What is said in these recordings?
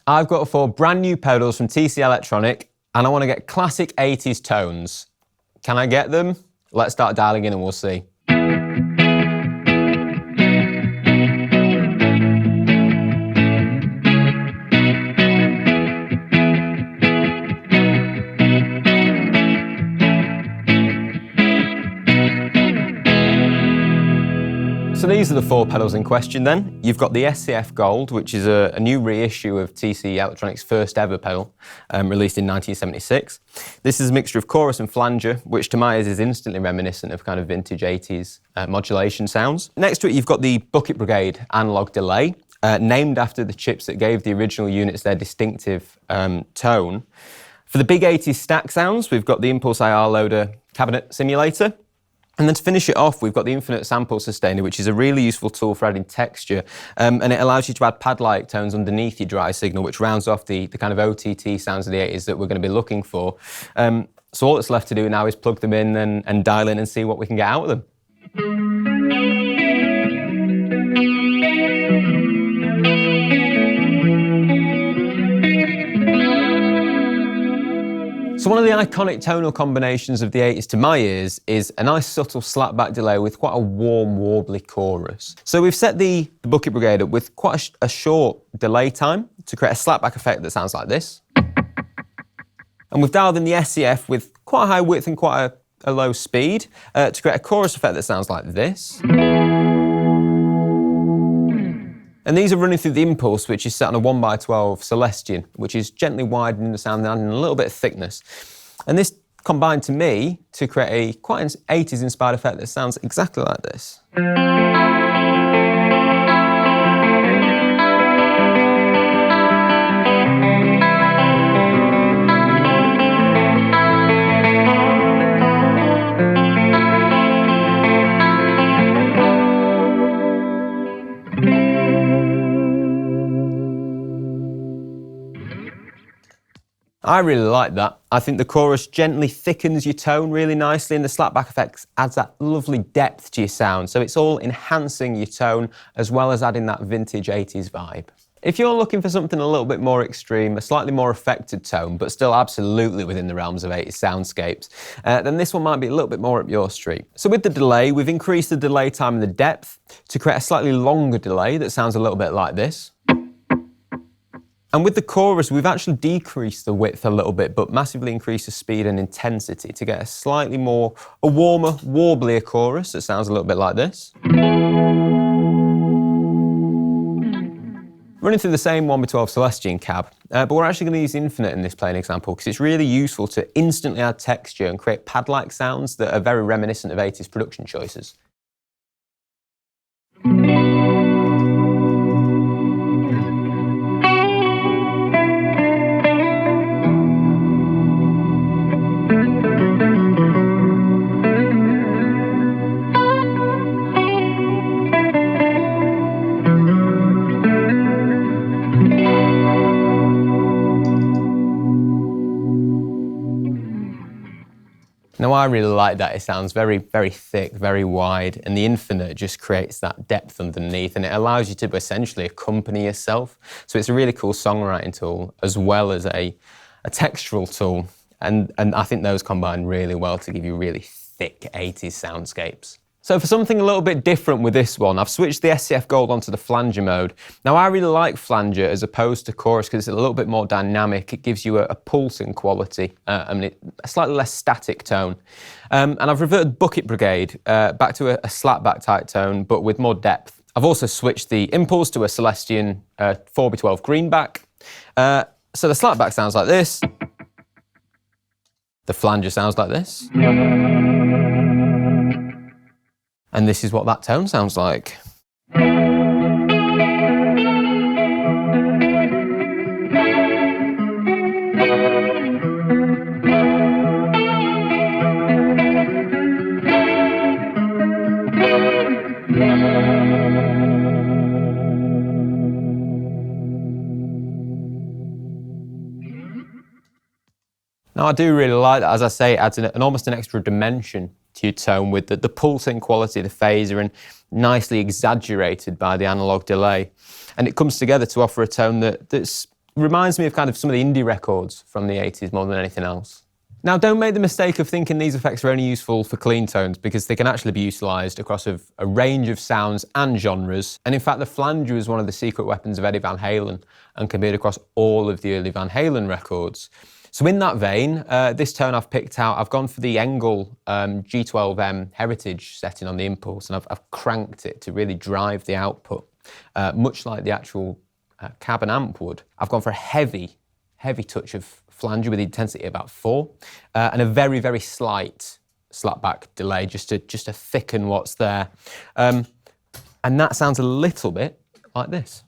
I've got 4 brand new pedals from TC Electronic and I want to get classic 80s tones. Can I get them? Let's start dialing in and we'll see. So these are the 4 pedals in question then. You've got the SCF Gold, which is a new reissue of TC Electronic's first ever pedal, released in 1976. This is a mixture of chorus and flanger, which to my ears is instantly reminiscent of kind of vintage 80s modulation sounds. Next to it, you've got the Bucket Brigade analog delay, named after the chips that gave the original units their distinctive tone. For the big 80s stack sounds, we've got the Impulse IR Loader cabinet simulator. And then to finish it off, we've got the Infinite Sample Sustainer, which is a really useful tool for adding texture, and it allows you to add pad-like tones underneath your dry signal, which rounds off the kind of OTT sounds of the 80s that we're going to be looking for. So all that's left to do now is plug them in and dial in and see what we can get out of them. So one of the iconic tonal combinations of the 80s to my ears is a nice subtle slapback delay with quite a warm, warbly chorus. So we've set the Bucket Brigade up with quite a short delay time to create a slapback effect that sounds like this. And we've dialed in the SCF with quite a high width and quite a low speed to create a chorus effect that sounds like this. And these are running through the Impulse, which is set on a 1x12 Celestion, which is gently widening the sound and adding a little bit of thickness. And this combined to me to create a quite an 80s inspired effect that sounds exactly like this. I really like that. I think the chorus gently thickens your tone really nicely and the slapback effects adds that lovely depth to your sound. So it's all enhancing your tone as well as adding that vintage 80s vibe. If you're looking for something a little bit more extreme, a slightly more affected tone, but still absolutely within the realms of 80s soundscapes, then this one might be a little bit more up your street. So with the delay, we've increased the delay time and the depth to create a slightly longer delay that sounds a little bit like this. And with the chorus, we've actually decreased the width a little bit, but massively increased the speed and intensity to get a slightly more, a warmer, warblier chorus that sounds a little bit like this. Running through the same 1x12 Celestion cab, but we're actually going to use Infinite in this playing example because it's really useful to instantly add texture and create pad-like sounds that are very reminiscent of 80s production choices. Now I really like that, it sounds very, very thick, very wide, and the Infinite just creates that depth underneath and it allows you to essentially accompany yourself. So it's a really cool songwriting tool as well as a textural tool, and I think those combine really well to give you really thick 80s soundscapes. So for something a little bit different with this one, I've switched the SCF Gold onto the flanger mode. Now I really like flanger as opposed to chorus because it's a little bit more dynamic. It gives you a pulsing quality, a slightly less static tone. And I've reverted Bucket Brigade back to a slapback type tone, but with more depth. I've also switched the Impulse to a Celestion 4x12 greenback. So the slapback sounds like this. The flanger sounds like this. And this is what that tone sounds like. Now I do really like that, as I say, it adds almost an extra dimension to your tone with the pulsing quality of the phaser and nicely exaggerated by the analog delay. And it comes together to offer a tone that's Reminds me of kind of some of the indie records from the 80s more than anything else. Now, don't make the mistake of thinking these effects are only useful for clean tones, because they can actually be utilised across a range of sounds and genres. And in fact, the flanger is one of the secret weapons of Eddie Van Halen and can be heard across all of the early Van Halen records. So in that vein, this tone I've picked out, I've gone for the Engel G12M Heritage setting on the Impulse, and I've cranked it to really drive the output, much like the actual cab and amp would. I've gone for a heavy touch of flanger with the intensity about 4, and a very, very slight slapback delay just to thicken what's there. And that sounds a little bit like this.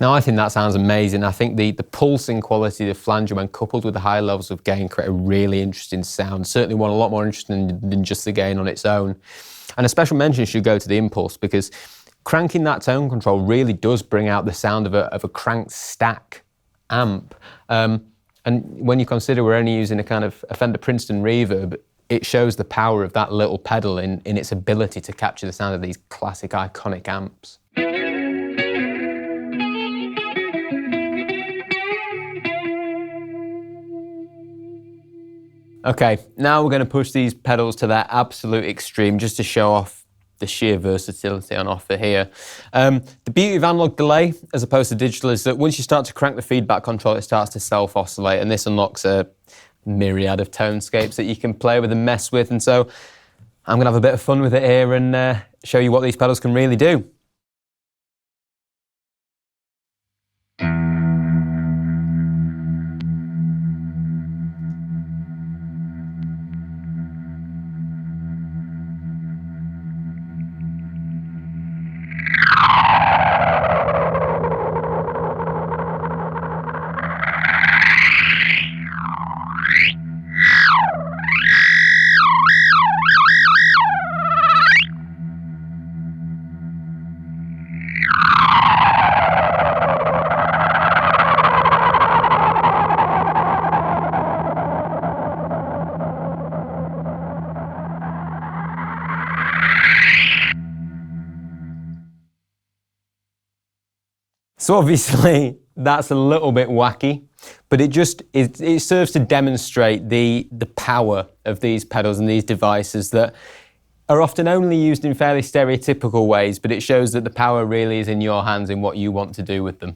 Now, I think that sounds amazing. I think the pulsing quality of the flanger, when coupled with the high levels of gain, create a really interesting sound. Certainly one a lot more interesting than just the gain on its own. And a special mention should go to the Impulse, because cranking that tone control really does bring out the sound of a cranked stack amp. And when you consider we're only using a kind of a Fender Princeton reverb, it shows the power of that little pedal in its ability to capture the sound of these classic iconic amps. Okay, now we're going to push these pedals to their absolute extreme just to show off the sheer versatility on offer here. The beauty of analog delay as opposed to digital is that once you start to crank the feedback control, it starts to self-oscillate, and this unlocks a myriad of tonescapes that you can play with and mess with. And so I'm going to have a bit of fun with it here and show you what these pedals can really do. So obviously that's a little bit wacky, but it serves to demonstrate the power of these pedals and these devices that are often only used in fairly stereotypical ways, but it shows that the power really is in your hands in what you want to do with them.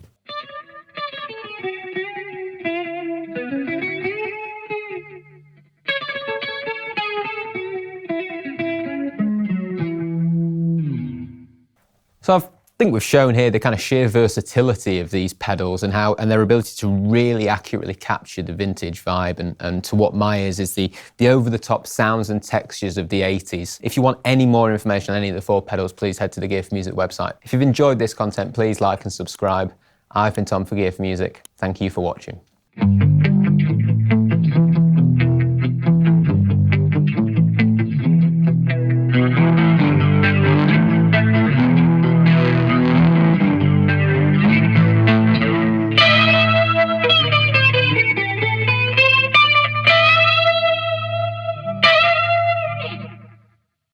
So I think we've shown here the kind of sheer versatility of these pedals and their ability to really accurately capture the vintage vibe and to what my ears is the over-the-top sounds and textures of the 80s. If you want any more information on any of the 4 pedals, please head to the Gear for Music website. If you've enjoyed this content, please like and subscribe. I've been Tom for Gear for Music. Thank you for watching.